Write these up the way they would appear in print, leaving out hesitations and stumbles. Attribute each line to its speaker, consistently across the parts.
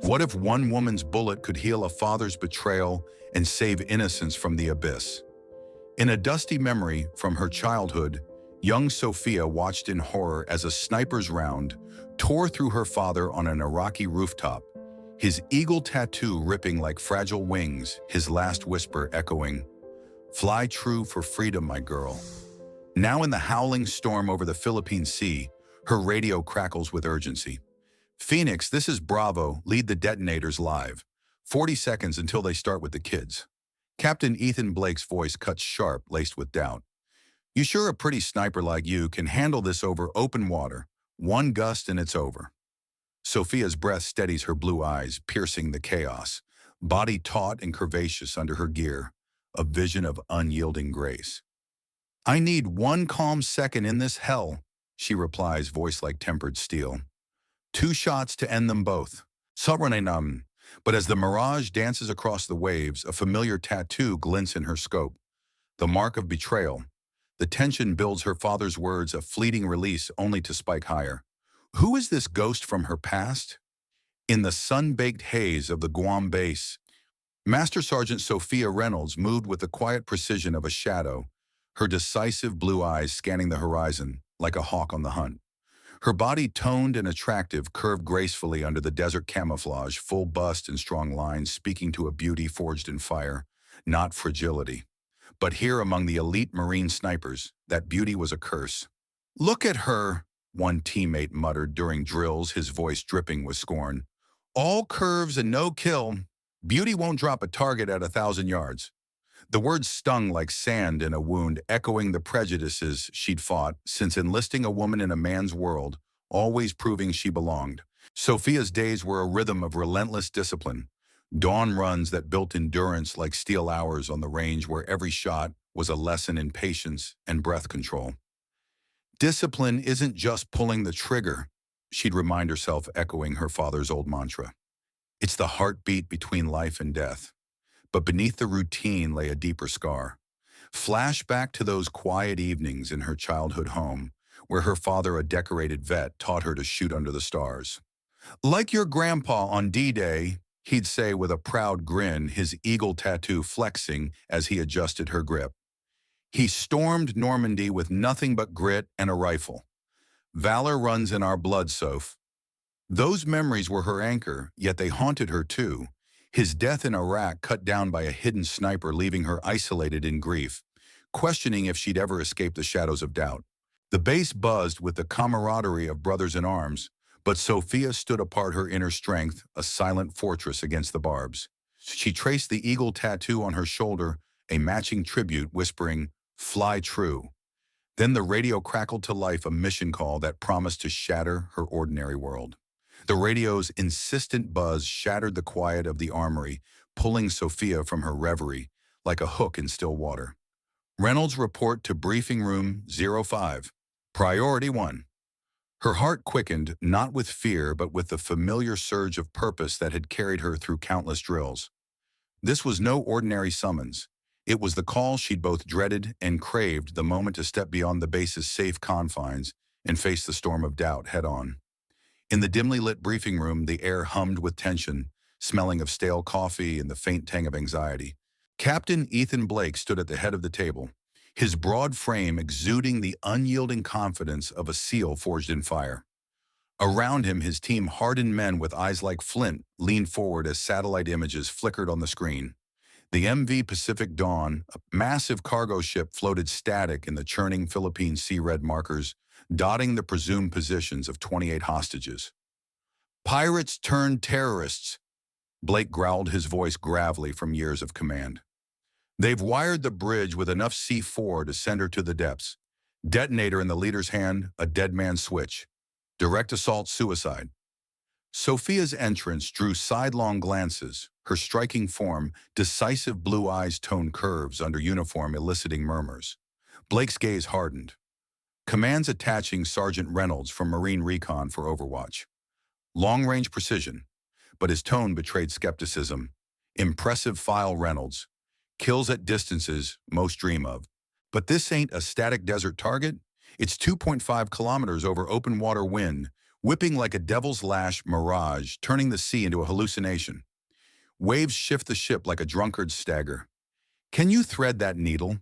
Speaker 1: What if one woman's bullet could heal a father's betrayal and save innocence from the abyss? In a dusty memory from her childhood, young Sophia watched in horror as a sniper's round tore through her father on an Iraqi rooftop, his eagle tattoo ripping like fragile wings, his last whisper echoing, "Fly true for freedom, my girl." Now in the howling storm over the Philippine Sea, her radio crackles with urgency. "Phoenix, this is Bravo. Lead the detonators live. 40 seconds until they start with the kids." Captain Ethan Blake's voice cuts sharp, laced with doubt. "You sure a pretty sniper like you can handle this over open water? One gust and it's over." Sophia's breath steadies her blue eyes, piercing the chaos. Body taut and curvaceous under her gear, a vision of unyielding grace. "I need one calm second in this hell," she replies, voice like tempered steel. "2 shots to end them both." Sovereignam. But as the mirage dances across the waves, a familiar tattoo glints in her scope. The mark of betrayal. The tension builds her father's words, a fleeting release only to spike higher. Who is this ghost from her past? In the sun-baked haze of the Guam base, Master Sergeant Sophia Reynolds moved with the quiet precision of a shadow, her decisive blue eyes scanning the horizon like a hawk on the hunt. Her body, toned and attractive, curved gracefully under the desert camouflage, full bust and strong lines speaking to a beauty forged in fire, not fragility. But here among the elite Marine snipers, that beauty was a curse. "Look at her," one teammate muttered during drills, his voice dripping with scorn. "All curves and no kill. Beauty won't drop a target at 1,000 yards." The words stung like sand in a wound, echoing the prejudices she'd fought since enlisting a woman in a man's world, always proving she belonged. Sophia's days were a rhythm of relentless discipline, dawn runs that built endurance like steel hours on the range where every shot was a lesson in patience and breath control. "Discipline isn't just pulling the trigger," she'd remind herself, echoing her father's old mantra. "It's the heartbeat between life and death." But beneath the routine lay a deeper scar. Flashback to those quiet evenings in her childhood home, where her father, a decorated vet, taught her to shoot under the stars. "Like your grandpa on D-Day," he'd say with a proud grin, his eagle tattoo flexing as he adjusted her grip. "He stormed Normandy with nothing but grit and a rifle. Valor runs in our blood, Soph." Those memories were her anchor, yet they haunted her too. His death in Iraq, cut down by a hidden sniper, leaving her isolated in grief, questioning if she'd ever escape the shadows of doubt. The base buzzed with the camaraderie of brothers in arms, but Sophia stood apart, her inner strength, a silent fortress against the barbs. She traced the eagle tattoo on her shoulder, a matching tribute, whispering, "Fly true." Then the radio crackled to life, a mission call that promised to shatter her ordinary world. The radio's insistent buzz shattered the quiet of the armory, pulling Sophia from her reverie like a hook in still water. "Reynolds, report to briefing room 05. Priority 1. Her heart quickened, not with fear, but with the familiar surge of purpose that had carried her through countless drills. This was no ordinary summons. It was the call she'd both dreaded and craved, the moment to step beyond the base's safe confines and face the storm of doubt head-on. In the dimly lit briefing room, the air hummed with tension, smelling of stale coffee and the faint tang of anxiety. Captain Ethan Blake stood at the head of the table, his broad frame exuding the unyielding confidence of a seal forged in fire. Around him, his team, hardened men with eyes like flint, leaned forward as satellite images flickered on the screen. The MV Pacific Dawn, a massive cargo ship, floated static in the churning Philippine sea, red markers dotting the presumed positions of 28 hostages. "Pirates turned terrorists," Blake growled, his voice gravelly from years of command. "They've wired the bridge with enough C4 to send her to the depths. Detonator in the leader's hand, a dead man's switch. Direct assault suicide." Sophia's entrance drew sidelong glances, her striking form, decisive blue eyes, toned curves under uniform eliciting murmurs. Blake's gaze hardened. "Commands attaching Sergeant Reynolds from Marine Recon for Overwatch." Long-range precision, but his tone betrayed skepticism. "Impressive file, Reynolds. Kills at distances most dream of. But this ain't a static desert target. It's 2.5 kilometers over open water wind, whipping like a devil's lash mirage, turning the sea into a hallucination. Waves shift the ship like a drunkard's stagger. Can you thread that needle?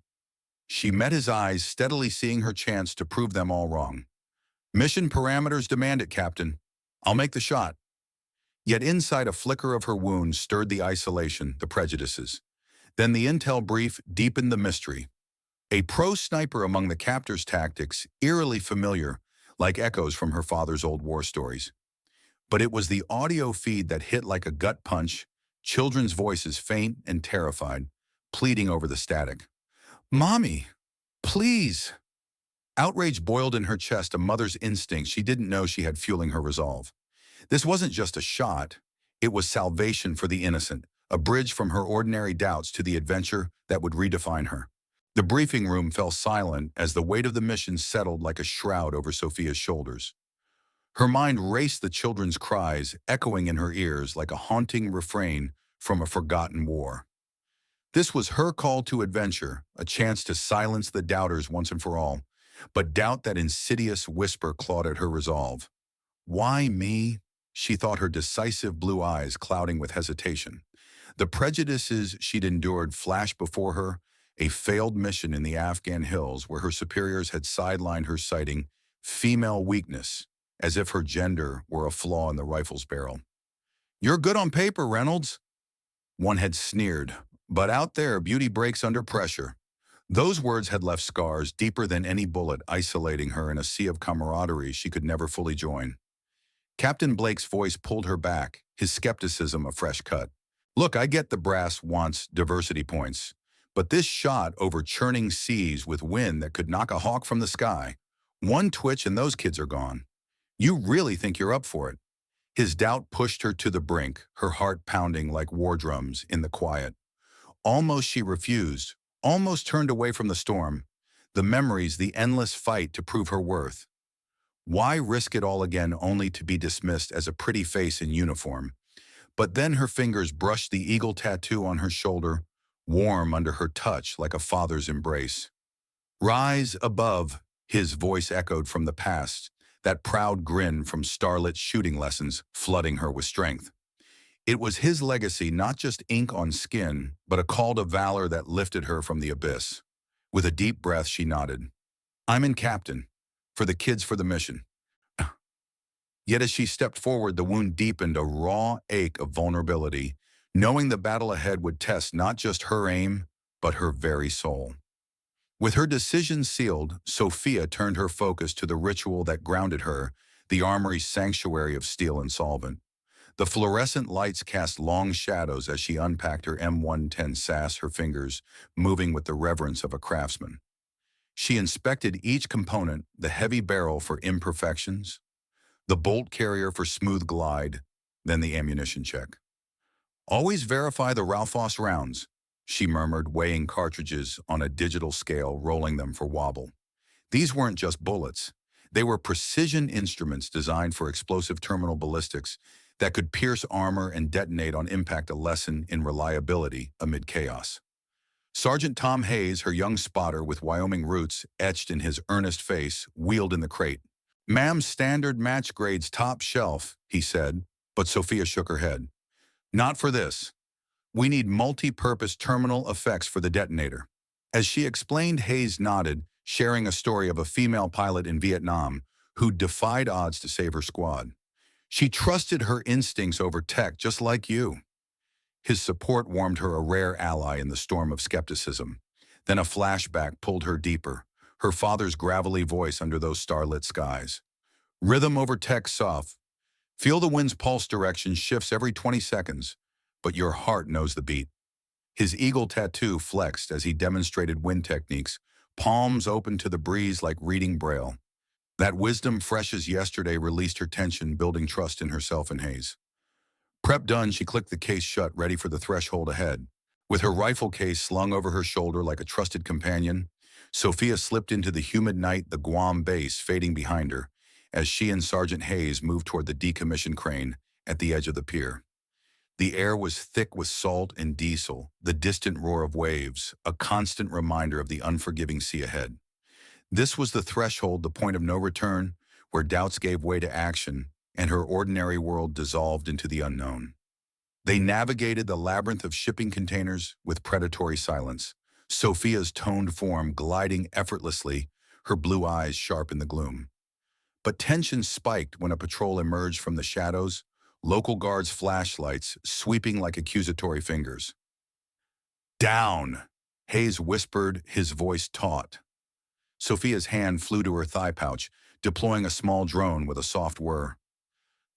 Speaker 1: She met his eyes, steadily seeing her chance to prove them all wrong. Mission parameters demand it, Captain. I'll make the shot. Yet inside a flicker of her wound stirred the isolation, the prejudices. Then the intel brief deepened the mystery. A pro sniper among the captor's tactics, eerily familiar, like echoes from her father's old war stories. But it was the audio feed that hit like a gut punch, children's voices faint and terrified, pleading over the static. "Mommy, please." Outrage boiled in her chest, a mother's instinct she didn't know she had fueling her resolve. This wasn't just a shot, it was salvation for the innocent, a bridge from her ordinary doubts to the adventure that would redefine her. The briefing room fell silent as the weight of the mission settled like a shroud over Sophia's shoulders. Her mind raced the children's cries, echoing in her ears like a haunting refrain from a forgotten war. This was her call to adventure, a chance to silence the doubters once and for all, but doubt, that insidious whisper, clawed at her resolve. Why me? She thought, her decisive blue eyes clouding with hesitation. The prejudices she'd endured flashed before her, a failed mission in the Afghan hills where her superiors had sidelined her, citing female weakness, as if her gender were a flaw in the rifle's barrel. "You're good on paper, Reynolds," one had sneered, "but out there, beauty breaks under pressure." Those words had left scars deeper than any bullet, isolating her in a sea of camaraderie she could never fully join. Captain Blake's voice pulled her back, his skepticism a fresh cut. "Look, I get the brass wants diversity points, but this shot over churning seas with wind that could knock a hawk from the sky, one twitch and those kids are gone. You really think you're up for it?" His doubt pushed her to the brink, her heart pounding like war drums in the quiet. Almost she refused, almost turned away from the storm, the memories, the endless fight to prove her worth. Why risk it all again only to be dismissed as a pretty face in uniform? But then her fingers brushed the eagle tattoo on her shoulder, warm under her touch like a father's embrace. "Rise above," his voice echoed from the past, that proud grin from starlit shooting lessons flooding her with strength. It was his legacy, not just ink on skin, but a call to valor that lifted her from the abyss. With a deep breath, she nodded. "I'm in, Captain. For the kids, for the mission." Yet as she stepped forward, the wound deepened, a raw ache of vulnerability, knowing the battle ahead would test not just her aim, but her very soul. With her decision sealed, Sophia turned her focus to the ritual that grounded her, the armory's sanctuary of steel and solvent. The fluorescent lights cast long shadows as she unpacked her M110 SAS, her fingers moving with the reverence of a craftsman. She inspected each component, the heavy barrel for imperfections, the bolt carrier for smooth glide, then the ammunition check. "Always verify the Raufoss rounds," she murmured, weighing cartridges on a digital scale, rolling them for wobble. These weren't just bullets. They were precision instruments designed for explosive terminal ballistics that could pierce armor and detonate on impact, a lesson in reliability amid chaos. Sergeant Tom Hayes, her young spotter with Wyoming roots etched in his earnest face, wheeled in the crate. "Ma'am, standard match grades, top shelf," he said, but Sophia shook her head. "Not for this. We need multi-purpose terminal effects for the detonator." As she explained, Hayes nodded, sharing a story of a female pilot in Vietnam who defied odds to save her squad. "She trusted her instincts over tech, just like you." His support warmed her, a rare ally in the storm of skepticism. Then a flashback pulled her deeper, her father's gravelly voice under those starlit skies. "Rhythm over tech, Soph. Feel the wind's pulse direction shifts every 20 seconds, but your heart knows the beat." His eagle tattoo flexed as he demonstrated wind techniques, palms open to the breeze like reading Braille. That wisdom, fresh as yesterday, released her tension, building trust in herself and Hayes. Prep done, she clicked the case shut, ready for the threshold ahead. With her rifle case slung over her shoulder like a trusted companion, Sophia slipped into the humid night, the Guam base fading behind her, as she and Sergeant Hayes moved toward the decommissioned crane at the edge of the pier. The air was thick with salt and diesel, the distant roar of waves, a constant reminder of the unforgiving sea ahead. This was the threshold, the point of no return, where doubts gave way to action and her ordinary world dissolved into the unknown. They navigated the labyrinth of shipping containers with predatory silence, Sophia's toned form gliding effortlessly, her blue eyes sharp in the gloom. But tension spiked when a patrol emerged from the shadows, local guards' flashlights sweeping like accusatory fingers. "Down!" Hayes whispered, his voice taut. Sophia's hand flew to her thigh pouch, deploying a small drone with a soft whir.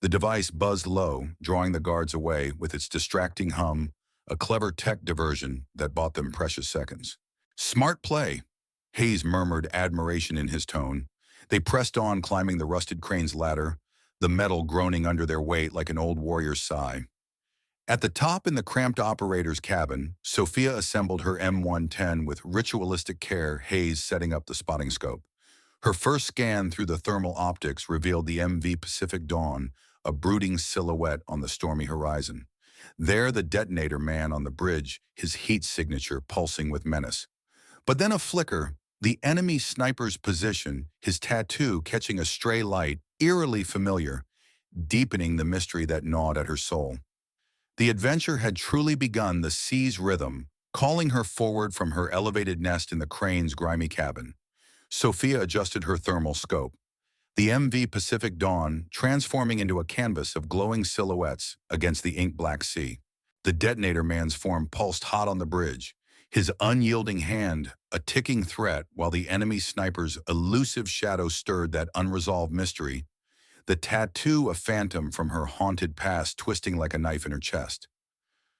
Speaker 1: The device buzzed low, drawing the guards away with its distracting hum, a clever tech diversion that bought them precious seconds. "Smart play," Hayes murmured admiration in his tone. They pressed on, climbing the rusted crane's ladder, the metal groaning under their weight like an old warrior's sigh. At the top in the cramped operator's cabin, Sophia assembled her M110 with ritualistic care, Hayes setting up the spotting scope. Her first scan through the thermal optics revealed the MV Pacific Dawn, a brooding silhouette on the stormy horizon. There, the detonator man on the bridge, his heat signature pulsing with menace. But then a flicker, the enemy sniper's position, his tattoo catching a stray light, eerily familiar, deepening the mystery that gnawed at her soul. The adventure had truly begun, the sea's rhythm, calling her forward from her elevated nest in the crane's grimy cabin. Sophia adjusted her thermal scope. The MV Pacific Dawn transforming into a canvas of glowing silhouettes against the ink-black sea. The detonator man's form pulsed hot on the bridge, his unyielding hand a ticking threat while the enemy sniper's elusive shadow stirred that unresolved mystery, the tattoo a phantom from her haunted past twisting like a knife in her chest.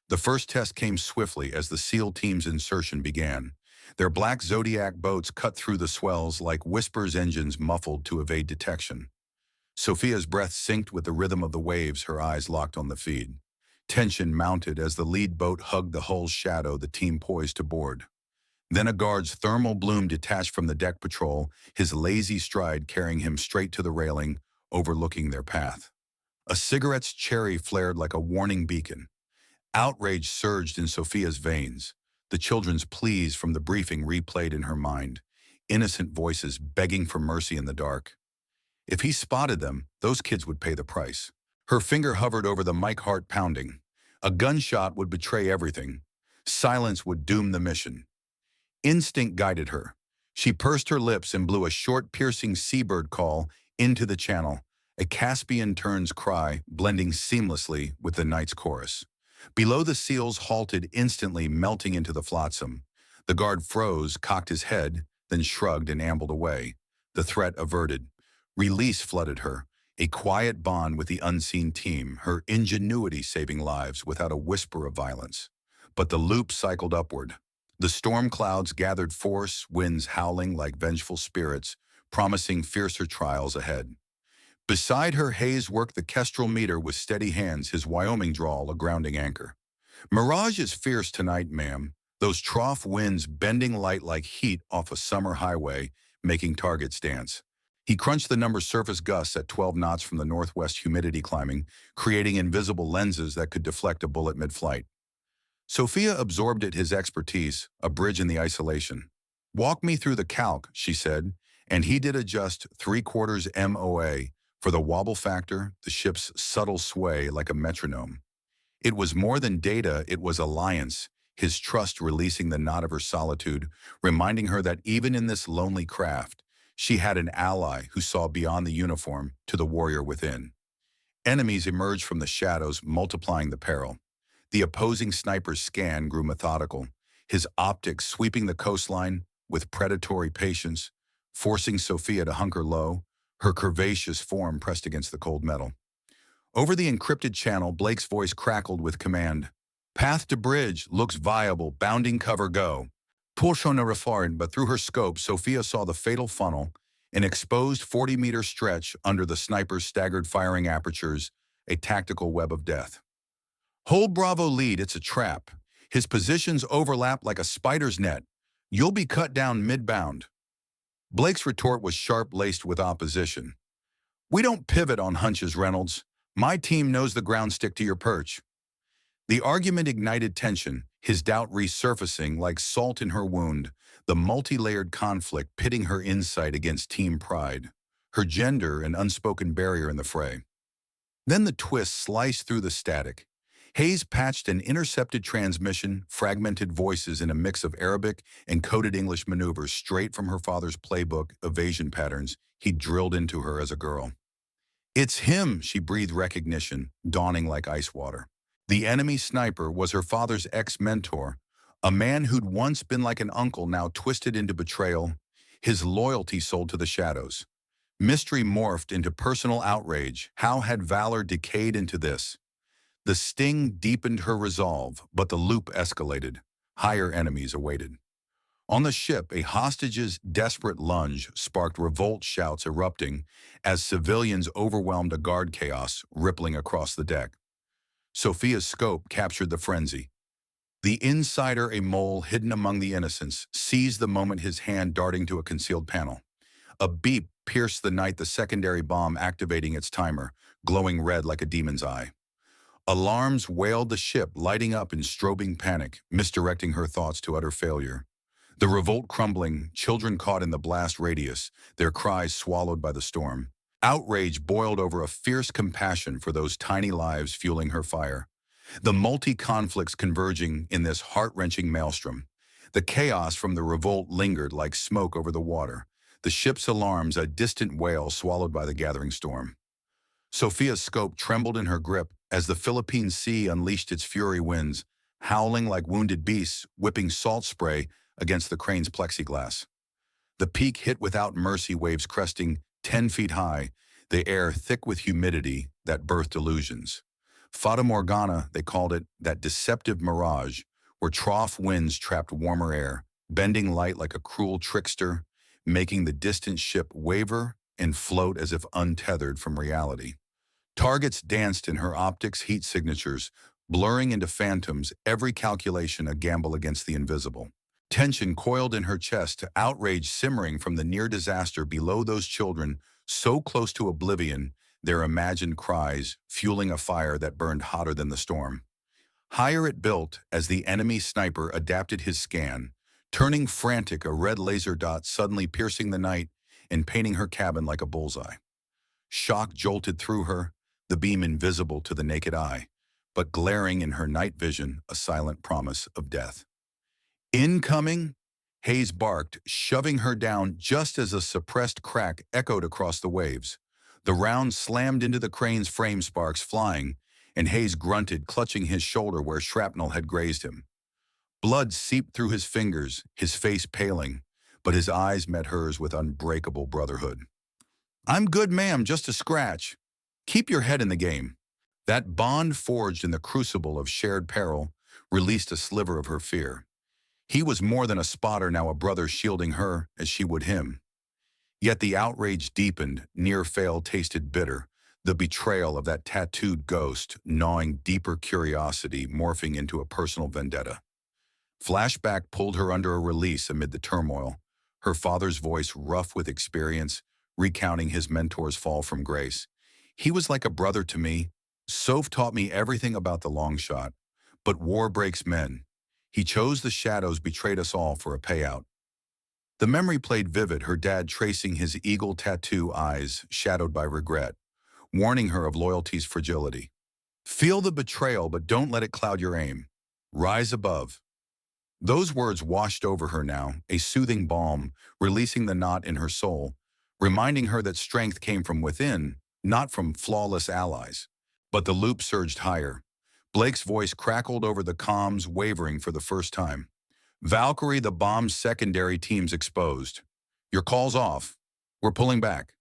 Speaker 1: The first test came swiftly as the SEAL team's insertion began. Their black Zodiac boats cut through the swells like Whisper's engines muffled to evade detection. Sophia's breath synced with the rhythm of the waves, her eyes locked on the feed. Tension mounted as the lead boat hugged the hull's shadow, the team poised to board. Then a guard's thermal bloom detached from the deck patrol, his lazy stride carrying him straight to the railing, overlooking their path. A cigarette's cherry flared like a warning beacon. Outrage surged in Sophia's veins. The children's pleas from the briefing replayed in her mind, innocent voices begging for mercy in the dark. If he spotted them, those kids would pay the price. Her finger hovered over the mic, heart pounding. A gunshot would betray everything. Silence would doom the mission. Instinct guided her. She pursed her lips and blew a short, piercing seabird call into the channel, a Caspian tern's cry blending seamlessly with the night's chorus. Below, the SEALs halted instantly, melting into the flotsam. The guard froze, cocked his head, then shrugged and ambled away. The threat averted. Release flooded her, a quiet bond with the unseen team, her ingenuity saving lives without a whisper of violence. But the loop cycled upward. The storm clouds gathered force, winds howling like vengeful spirits, promising fiercer trials ahead. Beside her, Hayes worked the kestrel meter with steady hands, his Wyoming drawl a grounding anchor. "Mirage is fierce tonight, ma'am. Those trough winds bending light like heat off a summer highway, making targets dance." He crunched the number surface gusts at 12 knots from the northwest, humidity climbing, creating invisible lenses that could deflect a bullet mid-flight. Sophia absorbed it, his expertise, a bridge in the isolation. "Walk me through the calc," she said, and he did adjust 3/4 MOA for the wobble factor, the ship's subtle sway like a metronome. It was more than data, it was alliance, his trust releasing the knot of her solitude, reminding her that even in this lonely craft, she had an ally who saw beyond the uniform to the warrior within. Enemies emerged from the shadows, multiplying the peril. The opposing sniper's scan grew methodical, his optics sweeping the coastline with predatory patience, forcing Sophia to hunker low, her curvaceous form pressed against the cold metal. Over the encrypted channel, Blake's voice crackled with command. "Path to bridge, looks viable, bounding cover, go." Torshona referred, but through her scope, Sophia saw the fatal funnel, an exposed 40-meter stretch under the sniper's staggered firing apertures, a tactical web of death. "Hold Bravo lead, it's a trap. His positions overlap like a spider's net. You'll be cut down mid-bound." Blake's retort was sharp, laced with opposition. "We don't pivot on hunches, Reynolds. My team knows the ground, stick to your perch." The argument ignited tension, his doubt resurfacing like salt in her wound, the multi-layered conflict pitting her insight against team pride. her gender an unspoken barrier in the fray. Then the twist sliced through the static. Hayes patched an intercepted transmission, fragmented voices in a mix of Arabic and coded English maneuvers straight from her father's playbook evasion patterns he'd drilled into her as a girl. "It's him," she breathed recognition, dawning like ice water. The enemy sniper was her father's ex-mentor, a man who'd once been like an uncle now twisted into betrayal, his loyalty sold to the shadows. Mystery morphed into personal outrage. How had valor decayed into this? The sting deepened her resolve, but the loop escalated. Higher enemies awaited. On the ship, a hostage's desperate lunge sparked revolt shouts erupting as civilians overwhelmed a guard chaos rippling across the deck. Sophia's scope captured the frenzy. The insider, a mole hidden among the innocents, seized the moment, his hand darting to a concealed panel. A beep pierced the night, the secondary bomb activating its timer, glowing red like a demon's eye. Alarms wailed the ship, lighting up in strobing panic, misdirecting her thoughts to utter failure. The revolt crumbling, children caught in the blast radius, their cries swallowed by the storm. Outrage boiled over a fierce compassion for those tiny lives fueling her fire. The multi-conflicts converging in this heart-wrenching maelstrom. The chaos from the revolt lingered like smoke over the water, the ship's alarms a distant wail swallowed by the gathering storm. Sophia's scope trembled in her grip as the Philippine Sea unleashed its fury winds, howling like wounded beasts, whipping salt spray against the crane's plexiglass. The peak hit without mercy, waves cresting 10 feet high, the air thick with humidity that birthed illusions. Fata Morgana, they called it, that deceptive mirage, where trough winds trapped warmer air, bending light like a cruel trickster, making the distant ship waver and float as if untethered from reality. Targets danced in her optics, heat signatures, blurring into phantoms, every calculation a gamble against the invisible. Tension coiled in her chest, outrage simmering from the near disaster below, those children so close to oblivion, their imagined cries fueling a fire that burned hotter than the storm. Higher it built as the enemy sniper adapted his scan, turning frantic, a red laser dot suddenly piercing the night and painting her cabin like a bullseye. Shock jolted through her, the beam invisible to the naked eye, but glaring in her night vision, a silent promise of death. "Incoming!" Hayes barked, shoving her down just as a suppressed crack echoed across the waves. The round slammed into the crane's frame, sparks flying, and Hayes grunted, clutching his shoulder where shrapnel had grazed him. Blood seeped through his fingers, his face paling, but his eyes met hers with unbreakable brotherhood. "I'm good, ma'am, just a scratch. Keep your head in the game." That bond forged in the crucible of shared peril released a sliver of her fear. He was more than a spotter, now a brother shielding her as she would him. Yet the outrage deepened, near fail tasted bitter, the betrayal of that tattooed ghost gnawing deeper curiosity, morphing into a personal vendetta. Flashback pulled her under a release amid the turmoil, her father's voice rough with experience, recounting his mentor's fall from grace. "He was like a brother to me. Soph taught me everything about the long shot. But war breaks men. He chose the shadows, betrayed us all for a payout." The memory played vivid, her dad tracing his eagle tattoo, eyes shadowed by regret, warning her of loyalty's fragility. "Feel the betrayal, but don't let it cloud your aim. Rise above." Those words washed over her now, a soothing balm, releasing the knot in her soul, reminding her that strength came from within, not from flawless allies. But the loop surged higher. Blake's voice crackled over the comms, wavering for the first time. "Valkyrie, the bomb's secondary team's exposed. Your call's off. We're pulling back."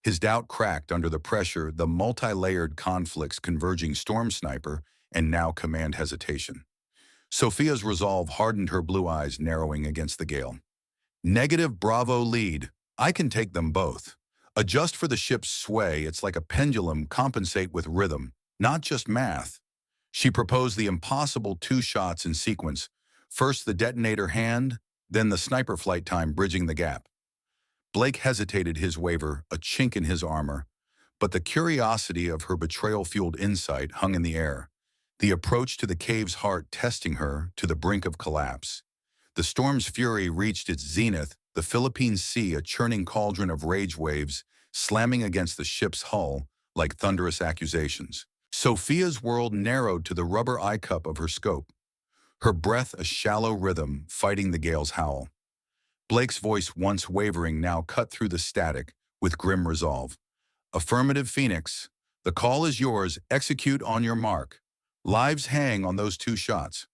Speaker 1: His doubt cracked under the pressure, the multi-layered conflicts converging, storm sniper and now command hesitation. Sophia's resolve hardened, her blue eyes narrowing against the gale. "Negative Bravo lead. I can take them both. Adjust for the ship's sway. It's like a pendulum, compensate with rhythm, not just math." She proposed the impossible 2 shots in sequence, first the detonator hand, then the sniper flight time, bridging the gap. Blake hesitated, his waiver, a chink in his armor, but the curiosity of her betrayal-fueled insight hung in the air, the approach to the cave's heart testing her to the brink of collapse. The storm's fury reached its zenith, the Philippine Sea a churning cauldron of rage waves, slamming against the ship's hull like thunderous accusations. Sophia's world narrowed to the rubber eye cup of her scope, her breath a shallow rhythm fighting the gale's howl. Blake's voice, once wavering, now cut through the static with grim resolve. Affirmative, Phoenix. The call is yours. Execute on your mark. Lives hang on those 2 shots.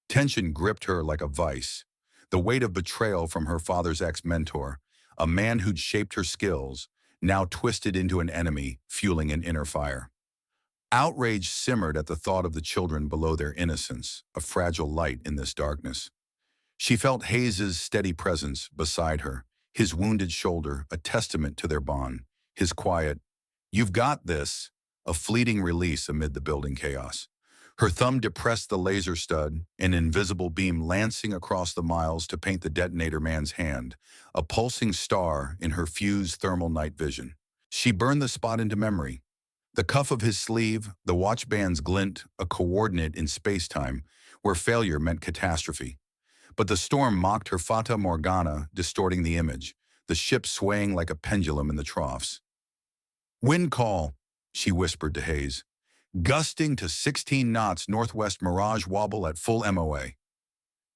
Speaker 1: Tension gripped her like a vice. The weight of betrayal from her father's ex-mentor, a man who'd shaped her skills, now twisted into an enemy, fueling an inner fire. Outrage simmered at the thought of the children below their innocence, a fragile light in this darkness. She felt Hayes's steady presence beside her, his wounded shoulder a testament to their bond, his quiet, "You've got this," a fleeting release amid the building chaos. Her thumb depressed the laser stud, an invisible beam lancing across the miles to paint the detonator man's hand, a pulsing star in her fused thermal night vision. She burned the spot into memory. The cuff of his sleeve, the watch band's glint, a coordinate in space-time, where failure meant catastrophe. But the storm mocked her fata morgana, distorting the image, the ship swaying like a pendulum in the troughs. "Wind call," she whispered to Hayes. "Gusting to 16 knots northwest, mirage wobble at full MOA."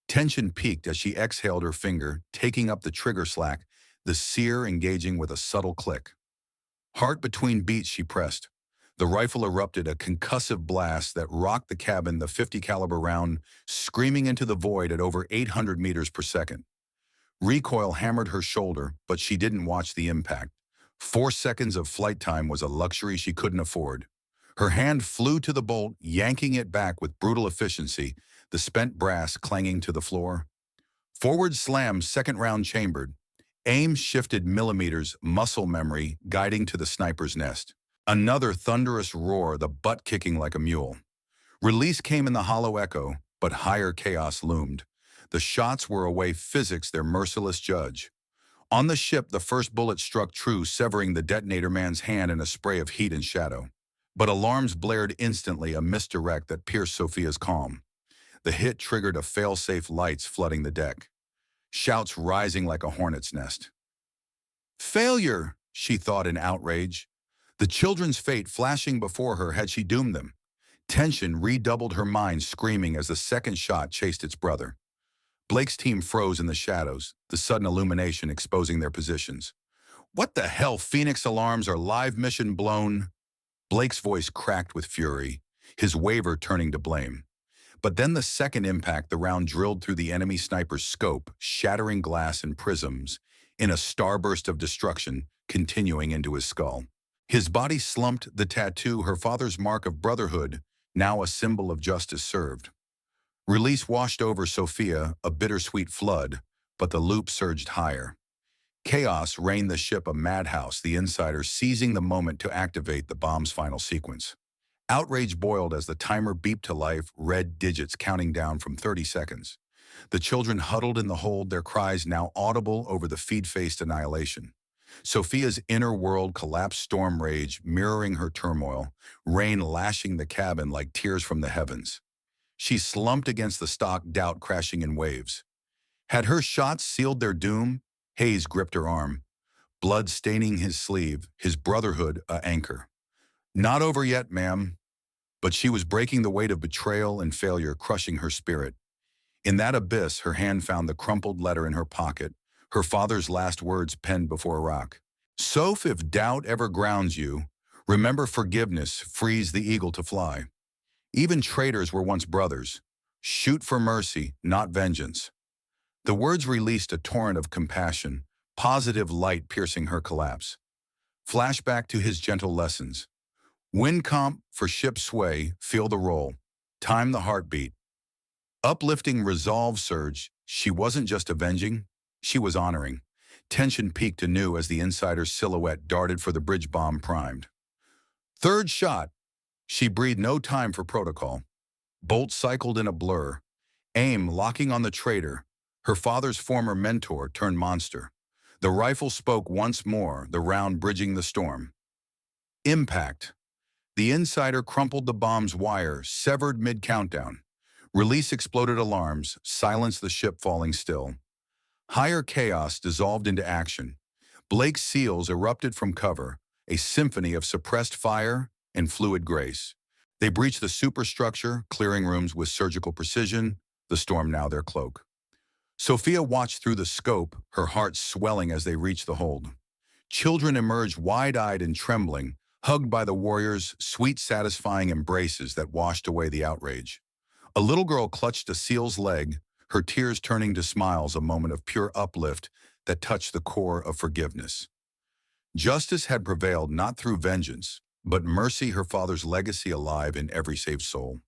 Speaker 1: Tension peaked as she exhaled her finger, taking up the trigger slack, the sear engaging with a subtle click. Heart between beats, she pressed. The rifle erupted, a concussive blast that rocked the cabin, the 50 caliber round screaming into the void at over 800 meters per second. Recoil hammered her shoulder, but she didn't watch the impact. 4 seconds of flight time was a luxury she couldn't afford. Her hand flew to the bolt, yanking it back with brutal efficiency, the spent brass clanging to the floor. Forward slam, second round chambered. Aim shifted millimeters, muscle memory guiding to the sniper's nest. Another thunderous roar, the butt kicking like a mule. Release came in the hollow echo, but higher chaos loomed. The shots were away, physics their merciless judge. On the ship, the first bullet struck true, severing the detonator man's hand in a spray of heat and shadow. But alarms blared instantly, a misdirect that pierced Sophia's calm. The hit triggered a fail-safe, lights flooding the deck. Shouts rising like a hornet's nest. "Failure," she thought in outrage. The children's fate flashing before her, had she doomed them? Tension redoubled her mind, screaming as the second shot chased its brother. Blake's team froze in the shadows, the sudden illumination exposing their positions. "What the hell? Phoenix alarms are live, mission blown." Blake's voice cracked with fury, his waver turning to blame. But then the second impact, the round drilled through the enemy sniper's scope, shattering glass and prisms, in a starburst of destruction, continuing into his skull. His body slumped, the tattoo, her father's mark of brotherhood, now a symbol of justice served. Release washed over Sophia, a bittersweet flood, but the loop surged higher. Chaos reigned the ship, a madhouse, the insider seizing the moment to activate the bomb's final sequence. Outrage boiled as the timer beeped to life, red digits counting down from 30 seconds. The children huddled in the hold, their cries now audible over the feed-faced annihilation. Sophia's inner world collapsed, storm rage mirroring her turmoil, rain lashing the cabin like tears from the heavens. She slumped against the stock, doubt crashing in waves. Had her shots sealed their doom? Hayes gripped her arm, blood staining his sleeve, his brotherhood a anchor. "Not over yet, ma'am." But she was breaking, the weight of betrayal and failure crushing her spirit. In that abyss, her hand found the crumpled letter in her pocket, her father's last words penned before a rock. "Soph, if doubt ever grounds you, remember forgiveness frees the eagle to fly. Even traitors were once brothers. Shoot for mercy, not vengeance." The words released a torrent of compassion, positive light piercing her collapse. Flashback to his gentle lessons. Wind comp for ship sway, feel the roll. Time the heartbeat. Uplifting resolve surge, she wasn't just avenging, she was honoring. Tension peaked anew as the insider's silhouette darted for the bridge bomb primed. Third shot. She breathed, no time for protocol. Bolt cycled in a blur. Aim locking on the traitor, her father's former mentor turned monster. The rifle spoke once more, the round bridging the storm. Impact. The insider crumpled the bomb's wire, severed mid-countdown. Release exploded alarms, silenced the ship falling still. Higher chaos dissolved into action. Blake's SEALs erupted from cover, a symphony of suppressed fire and fluid grace. They breached the superstructure, clearing rooms with surgical precision, the storm now their cloak. Sophia watched through the scope, her heart swelling as they reached the hold. Children emerged wide-eyed and trembling, hugged by the warriors' sweet, satisfying embraces that washed away the outrage. A little girl clutched a SEAL's leg, her tears turning to smiles, a moment of pure uplift that touched the core of forgiveness. Justice had prevailed not through vengeance, but mercy, her father's legacy alive in every saved soul.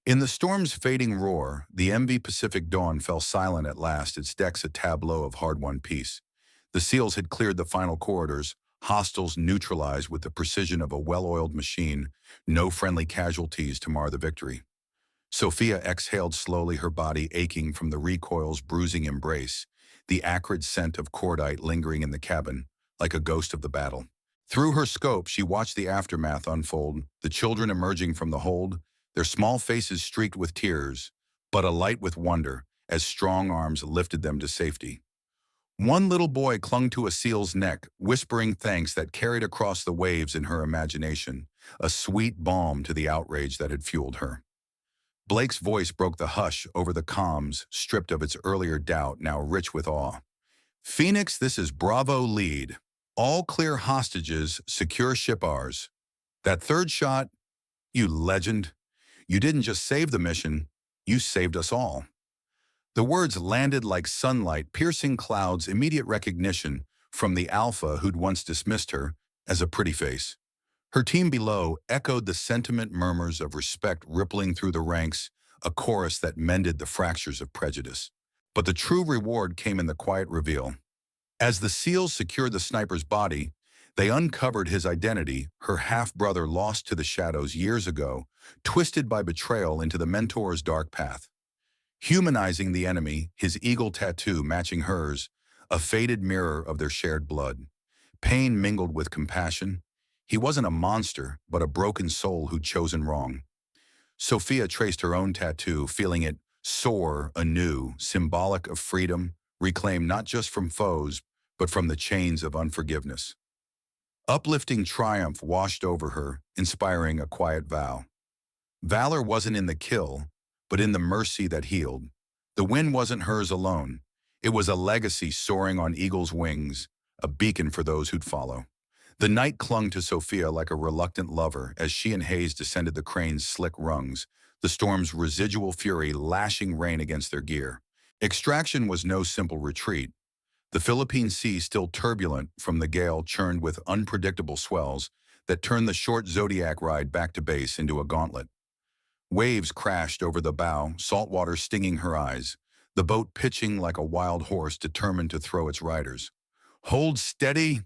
Speaker 1: In the storm's fading roar, the MV Pacific Dawn fell silent at last, its decks a tableau of hard-won peace. The SEALs had cleared the final corridors, hostiles neutralized with the precision of a well-oiled machine, no friendly casualties to mar the victory. Sophia exhaled slowly, her body aching from the recoil's bruising embrace, the acrid scent of cordite lingering in the cabin, like a ghost of the battle. Through her scope, she watched the aftermath unfold, the children emerging from the hold, their small faces streaked with tears, but alight with wonder as strong arms lifted them to safety. One little boy clung to a SEAL's neck, whispering thanks that carried across the waves in her imagination, a sweet balm to the outrage that had fueled her. Blake's voice broke the hush over the comms, stripped of its earlier doubt, now rich with awe. "Phoenix, this is Bravo lead. All clear hostages, secure ship ours. That third shot, you legend. You didn't just save the mission, you saved us all." The words landed like sunlight, piercing clouds, immediate recognition from the Alpha who'd once dismissed her as a pretty face. Her team below echoed the sentiment, murmurs of respect rippling through the ranks, a chorus that mended the fractures of prejudice. But the true reward came in the quiet reveal. As the SEALs secured the sniper's body, they uncovered his identity, her half-brother lost to the shadows years ago, twisted by betrayal into the mentor's dark path. Humanizing the enemy, his eagle tattoo matching hers, a faded mirror of their shared blood. Pain mingled with compassion. He wasn't a monster, but a broken soul who'd chosen wrong. Sophia traced her own tattoo, feeling it soar anew, symbolic of freedom, reclaimed not just from foes, but from the chains of unforgiveness. Uplifting triumph washed over her, inspiring a quiet vow. Valor wasn't in the kill, but in the mercy that healed. The win wasn't hers alone. It was a legacy soaring on eagle's wings, a beacon for those who'd follow. The night clung to Sophia like a reluctant lover as she and Hayes descended the crane's slick rungs, the storm's residual fury lashing rain against their gear. Extraction was no simple retreat. The Philippine Sea, still turbulent from the gale, churned with unpredictable swells that turned the short Zodiac ride back to base into a gauntlet. Waves crashed over the bow, salt water stinging her eyes, the boat pitching like a wild horse determined to throw its riders. "Hold steady!"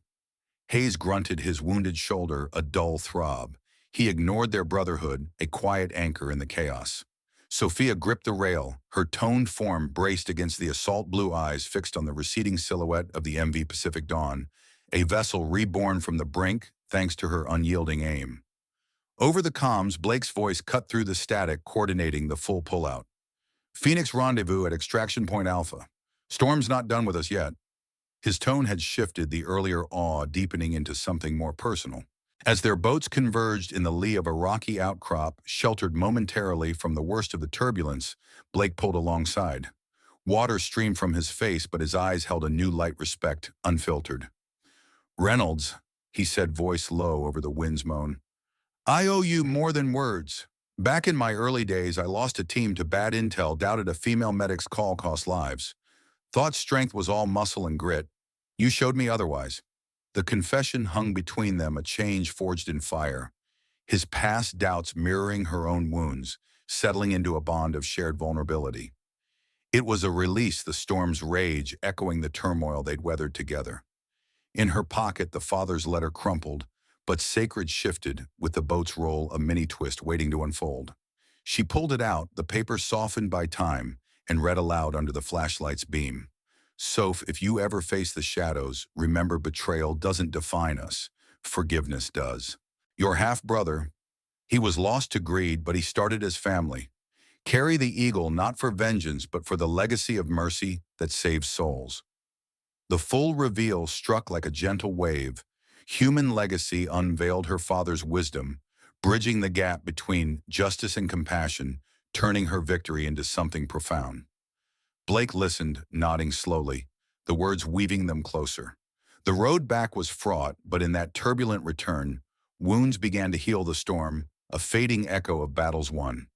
Speaker 1: Hayes grunted, his wounded shoulder a dull throb. He ignored their brotherhood, a quiet anchor in the chaos. Sophia gripped the rail, her toned form braced against the assault blue eyes fixed on the receding silhouette of the MV Pacific Dawn, a vessel reborn from the brink thanks to her unyielding aim. Over the comms, Blake's voice cut through the static, coordinating the full pullout. "Phoenix rendezvous at Extraction Point Alpha. Storm's not done with us yet." His tone had shifted, the earlier awe deepening into something more personal. As their boats converged in the lee of a rocky outcrop, sheltered momentarily from the worst of the turbulence, Blake pulled alongside. Water streamed from his face, but his eyes held a new light respect, unfiltered. "Reynolds," he said, voice low over the wind's moan, "I owe you more than words. Back in my early days, I lost a team to bad intel, doubted a female medic's call cost lives. Thought strength was all muscle and grit. You showed me otherwise." The confession hung between them, a change forged in fire. His past doubts mirroring her own wounds, settling into a bond of shared vulnerability. It was a release, the storm's rage echoing the turmoil they'd weathered together. In her pocket, the father's letter crumpled, but sacred shifted, with the boat's roll a mini-twist waiting to unfold. She pulled it out, the paper softened by time, and read aloud under the flashlight's beam. "Soph, if you ever face the shadows, remember betrayal doesn't define us. Forgiveness does. Your half-brother, he was lost to greed, but he started his family. Carry the eagle not for vengeance, but for the legacy of mercy that saves souls." The full reveal struck like a gentle wave. Human legacy unveiled her father's wisdom, bridging the gap between justice and compassion, turning her victory into something profound. Blake listened, nodding slowly, the words weaving them closer. The road back was fraught, but in that turbulent return, wounds began to heal the storm, a fading echo of battles won.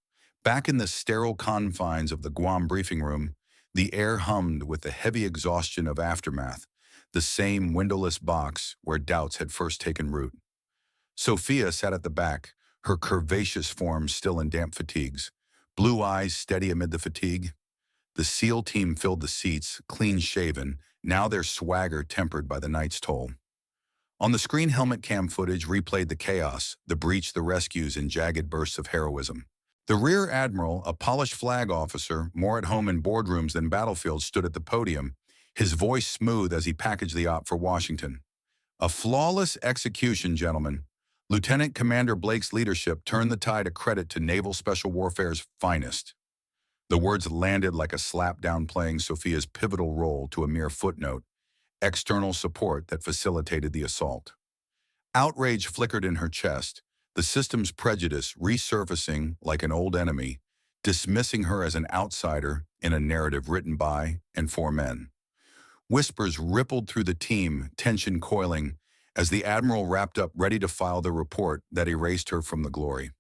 Speaker 1: Back in the sterile confines of the Guam briefing room, the air hummed with the heavy exhaustion of aftermath, the same windowless box where doubts had first taken root. Sophia sat at the back, her curvaceous form still in damp fatigues, blue eyes steady amid the fatigue. The SEAL team filled the seats, clean-shaven, now their swagger tempered by the night's toll. On the screen, helmet cam footage replayed the chaos, the breach, the rescues, and jagged bursts of heroism. The Rear Admiral, a polished flag officer, more at home in boardrooms than battlefields, stood at the podium, his voice smooth as he packaged the op for Washington. A flawless execution, gentlemen. Lieutenant Commander Blake's leadership turned the tide of credit to Naval Special Warfare's finest. The words landed like a slap downplaying Sophia's pivotal role to a mere footnote, external support that facilitated the assault. Outrage flickered in her chest, the system's prejudice resurfacing like an old enemy, dismissing her as an outsider in a narrative written by and for men. Whispers rippled through the team, tension coiling, as the Admiral wrapped up ready to file the report that erased her from the glory.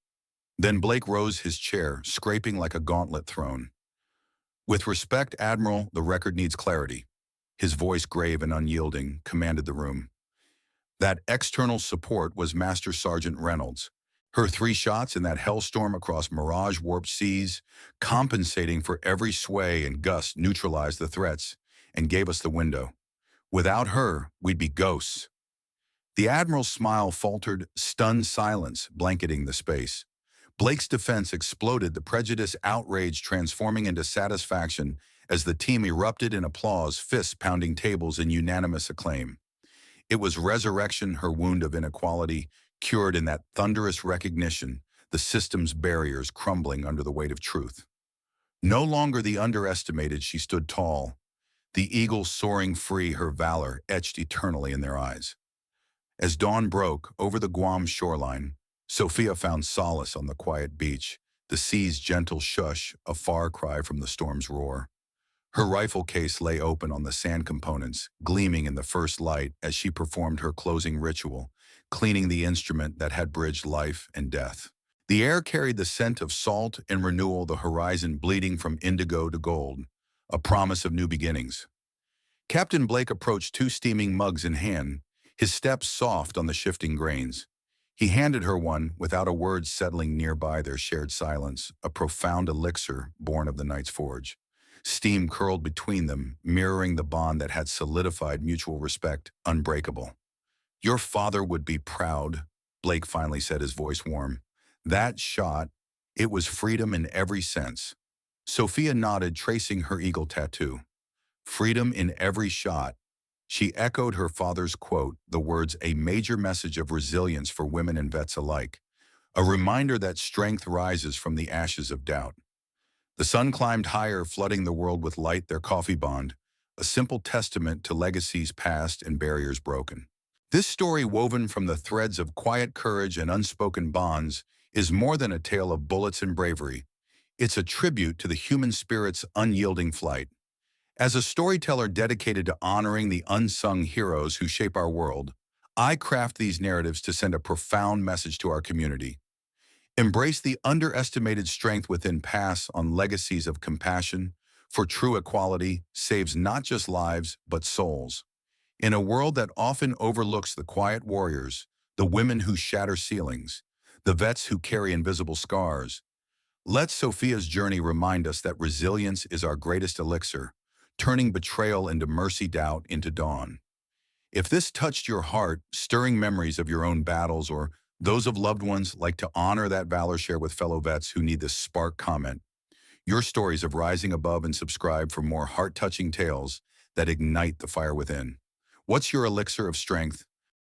Speaker 1: Then Blake rose his chair, scraping like a gauntlet thrown. With respect, Admiral, the record needs clarity. His voice, grave and unyielding, commanded the room. That external support was Master Sergeant Reynolds. Her 3 shots in that hellstorm across mirage-warped seas, compensating for every sway and gust, neutralized the threats and gave us the window. Without her, we'd be ghosts. The Admiral's smile faltered, stunned silence blanketing the space. Blake's defense exploded, the prejudice outrage transforming into satisfaction as the team erupted in applause, fists pounding tables in unanimous acclaim. It was resurrection, her wound of inequality, cured in that thunderous recognition, the system's barriers crumbling under the weight of truth. No longer the underestimated, she stood tall, the eagle soaring free, her valor etched eternally in their eyes. As dawn broke over the Guam shoreline, Sophia found solace on the quiet beach, the sea's gentle shush, a far cry from the storm's roar. Her rifle case lay open on the sand components, gleaming in the first light as she performed her closing ritual, cleaning the instrument that had bridged life and death. The air carried the scent of salt and renewal, the horizon bleeding from indigo to gold, a promise of new beginnings. Captain Blake approached, 2 steaming mugs in hand, his steps soft on the shifting grains. He handed her one, without a word, settling nearby their shared silence, a profound elixir born of the night's forge. Steam curled between them, mirroring the bond that had solidified mutual respect, unbreakable. "Your father would be proud," Blake finally said, his voice warm. That shot, it was freedom in every sense. Sophia nodded, tracing her eagle tattoo. Freedom in every shot. She echoed her father's quote, the words, a major message of resilience for women and vets alike, a reminder that strength rises from the ashes of doubt. The sun climbed higher, flooding the world with light, their coffee bond, a simple testament to legacies past and barriers broken. This story, woven from the threads of quiet courage and unspoken bonds, is more than a tale of bullets and bravery. It's a tribute to the human spirit's unyielding flight. As a storyteller dedicated to honoring the unsung heroes who shape our world, I craft these narratives to send a profound message to our community. Embrace the underestimated strength within, pass on legacies of compassion, for true equality saves not just lives, but souls. In a world that often overlooks the quiet warriors, the women who shatter ceilings, the vets who carry invisible scars, let Sophia's journey remind us that resilience is our greatest elixir, turning betrayal into mercy, doubt into dawn. If this touched your heart, stirring memories of your own battles or those of loved ones, like to honor that valor, share with fellow vets who need this spark, comment your stories of rising above and subscribe for more heart-touching tales that ignite the fire within. What's your elixir of strength?